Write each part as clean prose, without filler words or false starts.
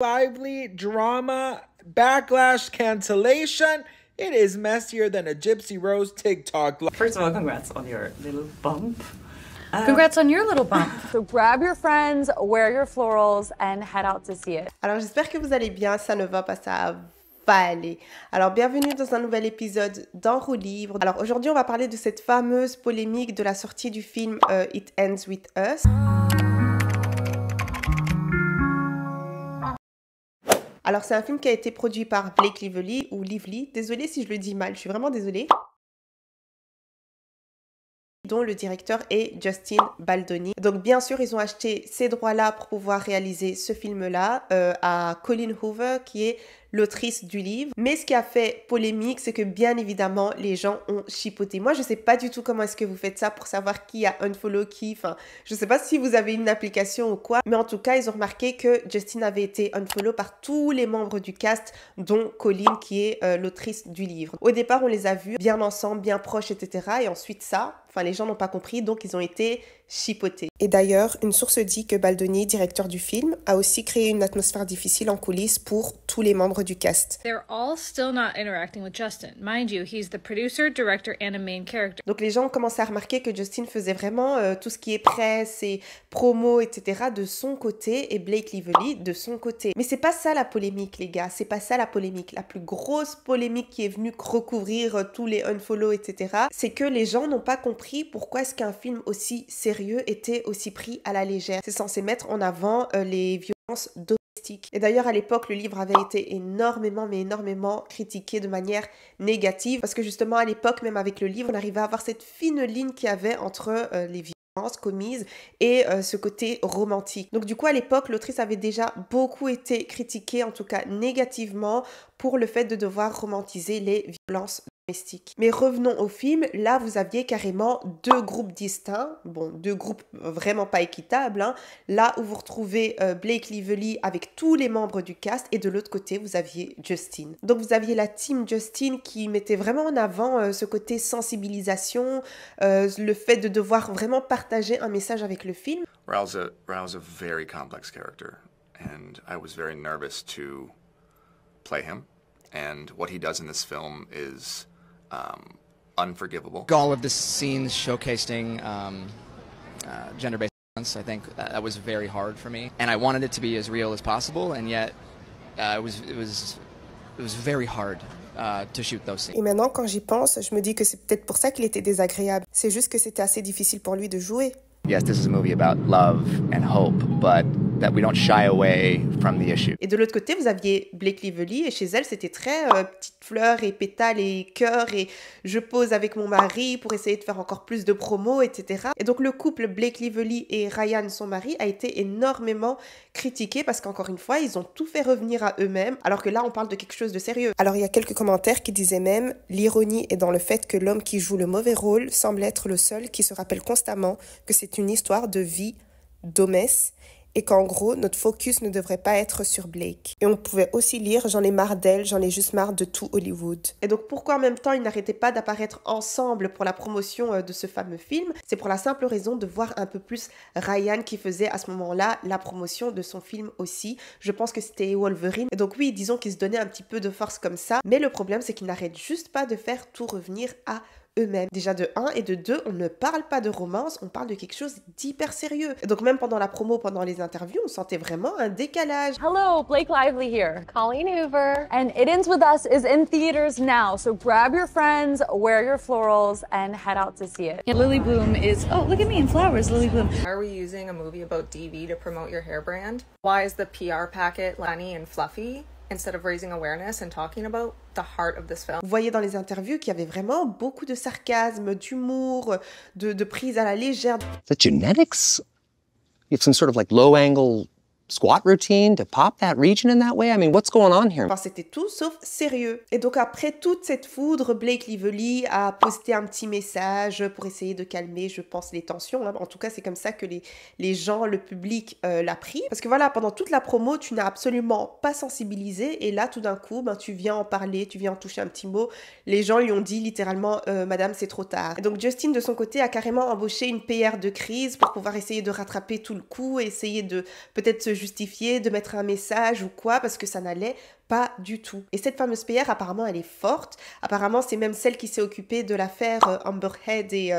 lively drama, backlash, cancellation. It is messier than a Gypsy Rose TikTok. First of all, congrats on your little bump. Congrats on your little bump. So grab your friends, wear your florals, and head out to see it. Alors j'espère que vous allez bien, ça ne va pas, ça va aller. Alors bienvenue dans un nouvel épisode d'En roue libre. Alors aujourd'hui on va parler de cette fameuse polémique de la sortie du film It Ends With Us. Alors c'est un film qui a été produit par Blake Lively ou Lively. Désolée si je le dis mal, je suis vraiment désolée. Dont le directeur est Justin Baldoni. Donc bien sûr, ils ont acheté ces droits-là pour pouvoir réaliser ce film-là à Colleen Hoover, qui est l'autrice du livre. Mais ce qui a fait polémique, c'est que bien évidemment, les gens ont chipoté. Moi, je sais pas du tout comment est-ce que vous faites ça pour savoir qui a unfollow qui. Enfin, je sais pas si vous avez une application ou quoi. Mais en tout cas, ils ont remarqué que Justin avait été unfollow par tous les membres du cast, dont Colleen, qui est l'autrice du livre. Au départ, on les a vus bien ensemble, bien proches, etc. Et ensuite ça, enfin, les gens n'ont pas compris, donc ils ont été chipotés. Et d'ailleurs, une source dit que Baldoni, directeur du film, a aussi créé une atmosphère difficile en coulisses pour tous les membres du cast. They're all still not interacting with Justin. Mind you, he's the producer, director, and a main character. Donc les gens ont commencé à remarquer que Justin faisait vraiment tout ce qui est presse et promos, etc. de son côté et Blake Lively de son côté. Mais c'est pas ça la polémique, les gars. C'est pas ça la polémique. La plus grosse polémique qui est venue recouvrir tous les unfollow, etc. c'est que les gens n'ont pas compris pourquoi est-ce qu'un film aussi sérieux était aussi pris à la légère. C'est censé mettre en avant les violences domestiques. Et d'ailleurs, à l'époque, le livre avait été énormément critiqué de manière négative parce que justement, à l'époque, même avec le livre, on arrivait à avoir cette fine ligne qu'il y avait entre les violences commises et ce côté romantique. Donc du coup, à l'époque, l'autrice avait déjà beaucoup été critiquée, en tout cas négativement, pour le fait de devoir romantiser les violences domestiques. Mais revenons au film, là vous aviez carrément deux groupes distincts, bon, deux groupes vraiment pas équitables, hein. Là où vous retrouvez Blake Lively avec tous les membres du cast et de l'autre côté vous aviez Justin. Donc vous aviez la team Justin qui mettait vraiment en avant ce côté sensibilisation, le fait de devoir vraiment partager un message avec le film. Raoul's a very complex character and I was very nervous to play him, and what he does in this film is unforgivable. All of the scenes showcasing gender-based violence, I think that was very hard for me, and I wanted it to be as real as possible, and yet it was very hard to shoot those scenes. Et maintenant, quand j'y pense, je me dis que c'est peut-être pour ça qu'il était désagréable. C'est juste que c'était assez difficile pour lui de jouer. Yes, this is a movie about love and hope, but that we don't shy away from the issue. Et de l'autre côté, vous aviez Blake Lively et chez elle, c'était très petites fleurs et pétales et cœurs et je pose avec mon mari pour essayer de faire encore plus de promos, etc. Et donc le couple Blake Lively et Ryan, son mari, a été énormément critiqué parce qu'encore une fois, ils ont tout fait revenir à eux-mêmes alors que là, on parle de quelque chose de sérieux. Alors il y a quelques commentaires qui disaient même « L'ironie est dans le fait que l'homme qui joue le mauvais rôle semble être le seul qui se rappelle constamment que c'est une histoire de vie, d'homesse, et qu'en gros, notre focus ne devrait pas être sur Blake. » Et on pouvait aussi lire « J'en ai marre d'elle, j'en ai juste marre de tout Hollywood. » Et donc pourquoi en même temps ils n'arrêtaient pas d'apparaître ensemble pour la promotion de ce fameux film? C'est pour la simple raison de voir un peu plus Ryan qui faisait à ce moment-là la promotion de son film aussi. Je pense que c'était Wolverine. Et donc oui, disons qu'ils se donnaient un petit peu de force comme ça. Mais le problème, c'est qu'ils n'arrêtent juste pas de faire tout revenir à eux-mêmes. Déjà de 1 et de 2, on ne parle pas de romance, on parle de quelque chose d'hyper sérieux. Et donc même pendant la promo, pendant les interviews, on sentait vraiment un décalage. Hello, Blake Lively here. Colleen Hoover. And It Ends With Us is in theaters now, so grab your friends, wear your florals, and head out to see it. Lily Bloom is, oh, look at me in flowers, Lily Bloom. Why are we using a movie about DV to promote your hair brand? Why is the PR packet funny and fluffy instead of raising awareness and talking about the heart of this film? Vous voyez dans les interviews qu'il y avait vraiment beaucoup de sarcasme, d'humour, de prise à la légère. The genetics? You have some sort of like low-angle squat routine to pop that region in that way? I mean, what's going on here? Enfin, c'était tout sauf sérieux. Et donc après toute cette foudre, Blake Lively a posté un petit message pour essayer de calmer, je pense, les tensions. En tout cas, c'est comme ça que les gens, le public l'a pris. Parce que voilà, pendant toute la promo, tu n'as absolument pas sensibilisé. Et là, tout d'un coup, tu viens en parler, tu viens en toucher un petit mot. Les gens lui ont dit littéralement, Madame, c'est trop tard. Et donc Justin, de son côté, a carrément embauché une PR de crise pour pouvoir essayer de rattraper tout le coup, essayer de peut-être se justifier, de mettre un message ou quoi, parce que ça n'allait pas du tout. Et cette fameuse PR, apparemment, elle est forte. Apparemment, c'est même celle qui s'est occupée de l'affaire Amber Heard et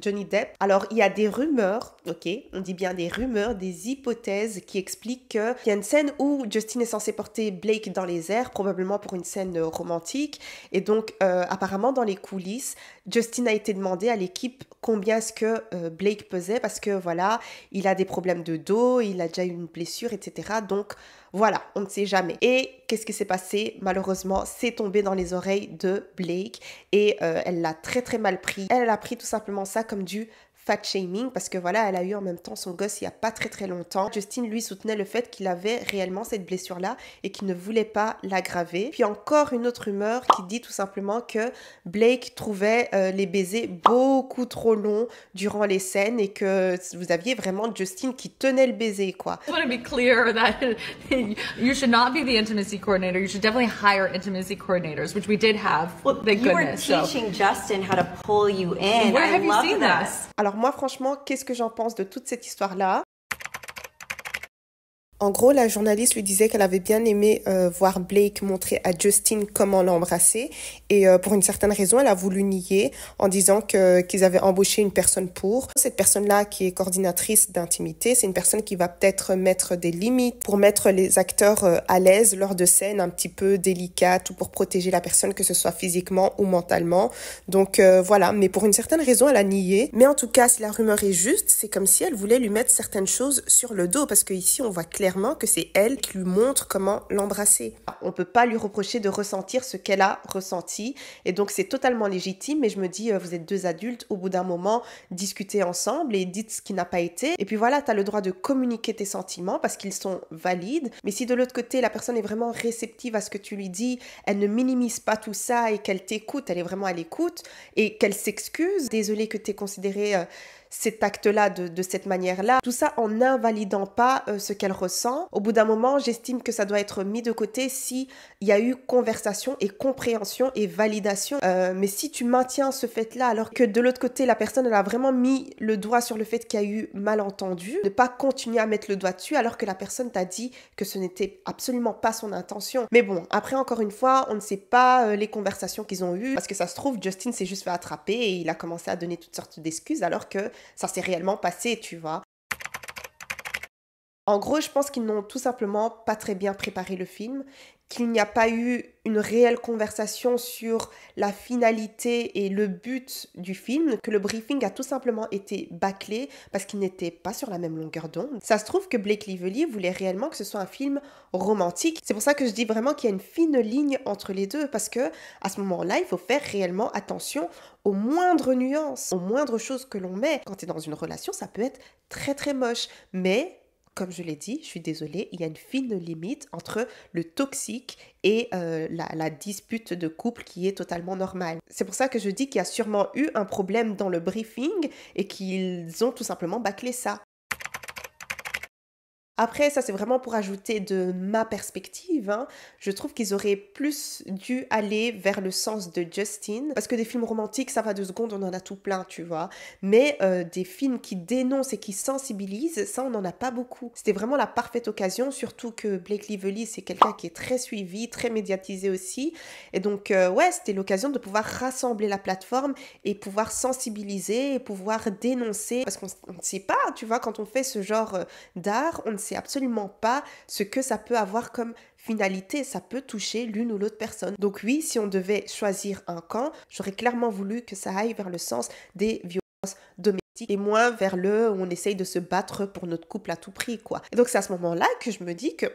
Johnny Depp. Alors, il y a des rumeurs, ok, on dit bien des rumeurs, des hypothèses qui expliquent qu'il y a une scène où Justin est censé porter Blake dans les airs, probablement pour une scène romantique. Et donc, apparemment, dans les coulisses, Justin a été demandé à l'équipe combien est-ce que Blake pesait, parce que voilà, il a des problèmes de dos, il a déjà eu une blessure, etc. Donc, voilà, on ne sait jamais. Et qu'est-ce qui s'est passé? Malheureusement, c'est tombé dans les oreilles de Blake et elle l'a très très mal pris. Elle a pris tout simplement ça comme du fat shaming parce que voilà, elle a eu en même temps son gosse il y a pas très très longtemps. Justin lui soutenait le fait qu'il avait réellement cette blessure-là et qu'il ne voulait pas l'aggraver. Puis encore une autre rumeur qui dit tout simplement que Blake trouvait les baisers beaucoup trop longs durant les scènes et que vous aviez vraiment Justin qui tenait le baiser quoi. I want to be clear that you should not be the intimacy coordinator. You should definitely hire intimacy coordinators, which we did have. Well, thank you goodness. were teaching Justin how to pull you in. Where I have you love seen this. this? Alors moi franchement, qu'est-ce que j'en pense de toute cette histoire-là? En gros, la journaliste lui disait qu'elle avait bien aimé voir Blake montrer à Justin comment l'embrasser et pour une certaine raison, elle a voulu nier en disant qu'ils avaient embauché une personne pour. Cette personne-là qui est coordinatrice d'intimité, c'est une personne qui va peut-être mettre des limites pour mettre les acteurs à l'aise lors de scènes un petit peu délicates ou pour protéger la personne que ce soit physiquement ou mentalement. Donc voilà, mais pour une certaine raison, elle a nié. Mais en tout cas, si la rumeur est juste, c'est comme si elle voulait lui mettre certaines choses sur le dos parce que ici, on voit clairement que c'est elle qui lui montre comment l'embrasser. On peut pas lui reprocher de ressentir ce qu'elle a ressenti et donc c'est totalement légitime, mais je me dis vous êtes deux adultes, au bout d'un moment discutez ensemble et dites ce qui n'a pas été et puis voilà, tu as le droit de communiquer tes sentiments parce qu'ils sont valides, mais si de l'autre côté la personne est vraiment réceptive à ce que tu lui dis, elle ne minimise pas tout ça et qu'elle t'écoute, elle est vraiment à l'écoute et qu'elle s'excuse, désolée que tu aies considéré cet acte-là de cette manière-là, tout ça en n'invalidant pas ce qu'elle ressent. Au bout d'un moment, j'estime que ça doit être mis de côté si il y a eu conversation et compréhension et validation. Mais si tu maintiens ce fait-là alors que de l'autre côté, la personne elle a vraiment mis le doigt sur le fait qu'il y a eu malentendu, ne pas continuer à mettre le doigt dessus alors que la personne t'a dit que ce n'était absolument pas son intention. Mais bon, après encore une fois, on ne sait pas les conversations qu'ils ont eues parce que ça se trouve, Justin s'est juste fait attraper et il a commencé à donner toutes sortes d'excuses alors que ça s'est réellement passé, tu vois. En gros, je pense qu'ils n'ont tout simplement pas très bien préparé le film, qu'il n'y a pas eu une réelle conversation sur la finalité et le but du film, que le briefing a tout simplement été bâclé parce qu'il n'était pas sur la même longueur d'onde. Ça se trouve que Blake Lively voulait réellement que ce soit un film romantique. C'est pour ça que je dis vraiment qu'il y a une fine ligne entre les deux parce que à ce moment-là, il faut faire réellement attention aux moindres nuances, aux moindres choses que l'on met. Quand tu es dans une relation, ça peut être très très moche, mais comme je l'ai dit, je suis désolée, il y a une fine limite entre le toxique et la dispute de couple qui est totalement normale. C'est pour ça que je dis qu'il y a sûrement eu un problème dans le briefing et qu'ils ont tout simplement bâclé ça. Après, ça c'est vraiment pour ajouter de ma perspective, hein. Je trouve qu'ils auraient plus dû aller vers le sens de Justin, parce que des films romantiques, ça va 2 secondes, on en a tout plein, tu vois. Mais des films qui dénoncent et qui sensibilisent, ça on n'en a pas beaucoup. C'était vraiment la parfaite occasion, surtout que Blake Lively, c'est quelqu'un qui est très suivi, très médiatisé aussi. Et donc, ouais, c'était l'occasion de pouvoir rassembler la plateforme et pouvoir sensibiliser et pouvoir dénoncer, parce qu'on ne sait pas, tu vois, quand on fait ce genre d'art, on ne sait absolument pas ce que ça peut avoir comme finalité, ça peut toucher l'une ou l'autre personne. Donc oui, si on devait choisir un camp, j'aurais clairement voulu que ça aille vers le sens des violences domestiques et moins vers le où on essaye de se battre pour notre couple à tout prix, quoi. Et donc c'est à ce moment-là que je me dis que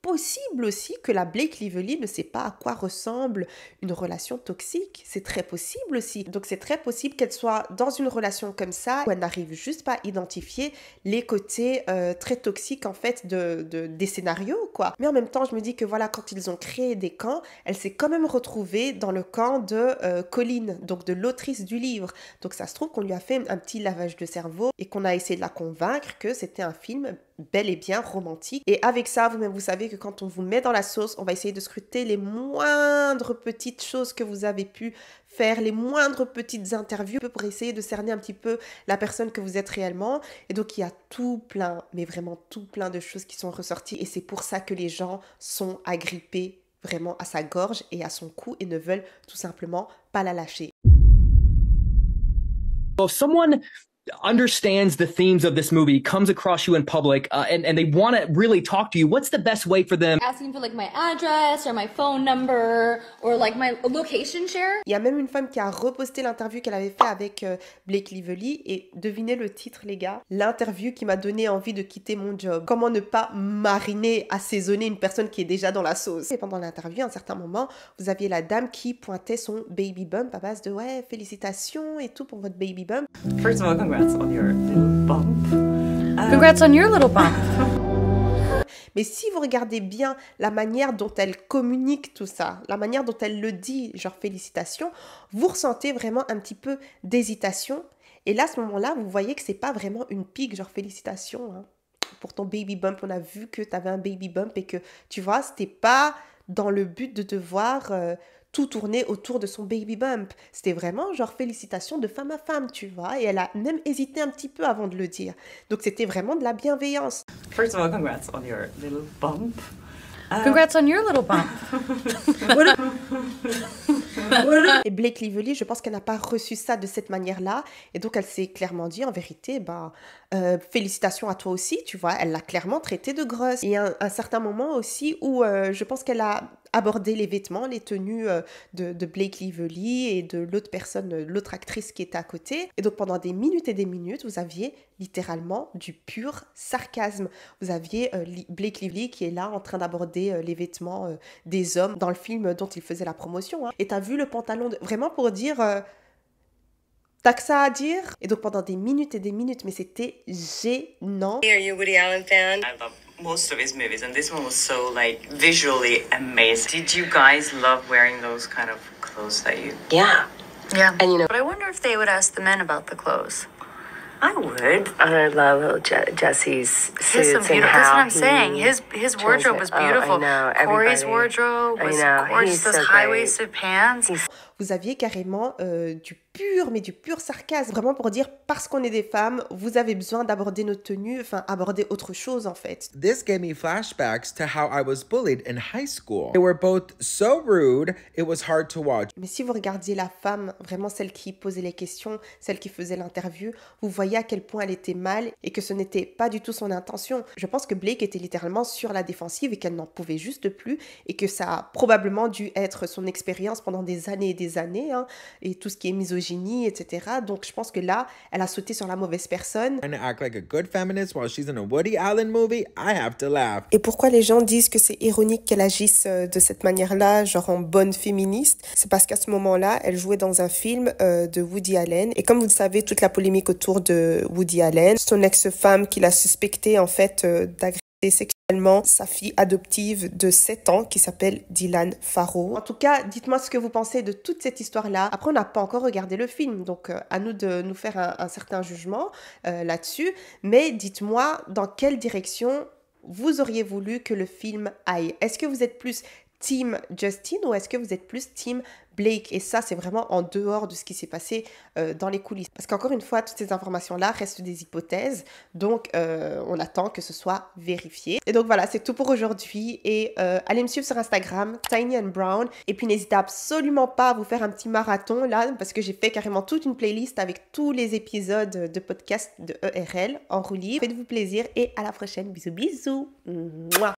possible aussi que la Blake Lively ne sait pas à quoi ressemble une relation toxique. C'est très possible aussi. Donc c'est très possible qu'elle soit dans une relation comme ça où elle n'arrive juste pas à identifier les côtés très toxiques en fait des scénarios, quoi. Mais en même temps, je me dis que voilà, quand ils ont créé des camps, elle s'est quand même retrouvée dans le camp de Colleen, donc de l'autrice du livre. Donc ça se trouve qu'on lui a fait un petit lavage de cerveau et qu'on a essayé de la convaincre que c'était un film bel et bien romantique. Et avec ça, vous-même, vous savez que quand on vous met dans la sauce, on va essayer de scruter les moindres petites choses que vous avez pu faire, les moindres petites interviews pour essayer de cerner un petit peu la personne que vous êtes réellement. Et donc, il y a tout plein, mais vraiment tout plein de choses qui sont ressorties. Et c'est pour ça que les gens sont agrippés vraiment à sa gorge et à son cou et ne veulent tout simplement pas la lâcher. If someone understands the themes of this movie, comes across you in public, and they want to really talk to you, what's the best way for them? Asking for like my address or my phone number or like my location share. Il y a même une femme qui a reposté l'interview qu'elle avait fait avec Blake Lively et devinez le titre les gars, l'interview qui m'a donné envie de quitter mon job. Comment ne pas mariner, assaisonner une personne qui est déjà dans la sauce. Et pendant l'interview, à un certain moment, vous aviez la dame qui pointait son baby bump à base de ouais, félicitations et tout pour votre baby bump. First of all, congrats on your little bump. Congrats on your little bump. Mais si vous regardez bien la manière dont elle communique tout ça, la manière dont elle le dit, genre félicitations, vous ressentez vraiment un petit peu d'hésitation. Et là, à ce moment-là, vous voyez que c'est pas vraiment une pique, genre félicitations hein, pour ton baby bump. On a vu que tu avais un baby bump et que, tu vois, c'était pas dans le but de devoir tout tourner autour de son baby bump. C'était vraiment genre félicitations de femme à femme, tu vois. Et elle a même hésité un petit peu avant de le dire. Donc c'était vraiment de la bienveillance. First of all, congrats on your little bump. Congrats on your little bump. Et Blake Lively, je pense qu'elle n'a pas reçu ça de cette manière-là. Et donc, elle s'est clairement dit, en vérité, félicitations à toi aussi, tu vois. Elle l'a clairement traité de grosse. Et il y a un certain moment aussi où je pense qu'elle a abordé les vêtements, les tenues de Blake Lively et de l'autre personne, l'autre actrice qui était à côté. Et donc, pendant des minutes et des minutes, vous aviez littéralement du pur sarcasme. Vous aviez Blake Lively qui est là en train d'aborder les vêtements des hommes dans le film dont il faisait la promotion. Hein. Et t'as vu le pantalon vraiment pour dire t'as que ça à dire. Et donc pendant des minutes et des minutes, mais c'était gênant. Are you a Woody Allen fan? I love most of his movies, and this one was so like visually amazing. Did you guys love wearing those kind of clothes that you? Yeah. Yeah. And you know, But I wonder if they would ask the men about the clothes. I would. I love Jesse's suits and That's how what I'm saying. His wardrobe was beautiful. I know. Corey's Everybody. wardrobe was I know. gorgeous. He's Those so high-waisted pants. Vous aviez carrément du pur sarcasme. Vraiment pour dire, parce qu'on est des femmes, vous avez besoin d'aborder notre tenue, enfin, aborder autre chose en fait. This gave me flashbacks to how I was bullied in high school. They were both so rude, it was hard to watch. Mais si vous regardiez la femme, vraiment celle qui posait les questions, celle qui faisait l'interview, vous voyez à quel point elle était mal et que ce n'était pas du tout son intention. Je pense que Blake était littéralement sur la défensive et qu'elle n'en pouvait juste plus et que ça a probablement dû être son expérience pendant des années hein, et tout ce qui est misogynie, etc. Donc je pense que là, elle a sauté sur la mauvaise personne. Trying to act like a good feminist while she's in a Woody Allen movie, I have to laugh. Et pourquoi les gens disent que c'est ironique qu'elle agisse de cette manière-là, genre en bonne féministe? C'est parce qu'à ce moment-là, elle jouait dans un film de Woody Allen. Et comme vous le savez, toute la polémique autour de Woody Allen, son ex-femme qui l'a suspecté en fait d'agresser sexuellement sa fille adoptive de 7 ans qui s'appelle Dylan Farrow. En tout cas, dites-moi ce que vous pensez de toute cette histoire-là. Après, on n'a pas encore regardé le film, donc à nous de nous faire un certain jugement là-dessus. Mais dites-moi dans quelle direction vous auriez voulu que le film aille. Est-ce que vous êtes plus Team Justin ou est-ce que vous êtes plus Team Blake? Et ça, c'est vraiment en dehors de ce qui s'est passé dans les coulisses. Parce qu'encore une fois, toutes ces informations-là restent des hypothèses. Donc, on attend que ce soit vérifié. Et donc, voilà, c'est tout pour aujourd'hui. Et allez me suivre sur Instagram, Tiny and Brown. Et puis, n'hésitez absolument pas à vous faire un petit marathon, là, parce que j'ai fait carrément toute une playlist avec tous les épisodes de podcast de ERL en roue libre. Faites-vous plaisir et à la prochaine. Bisous, bisous. Mouah.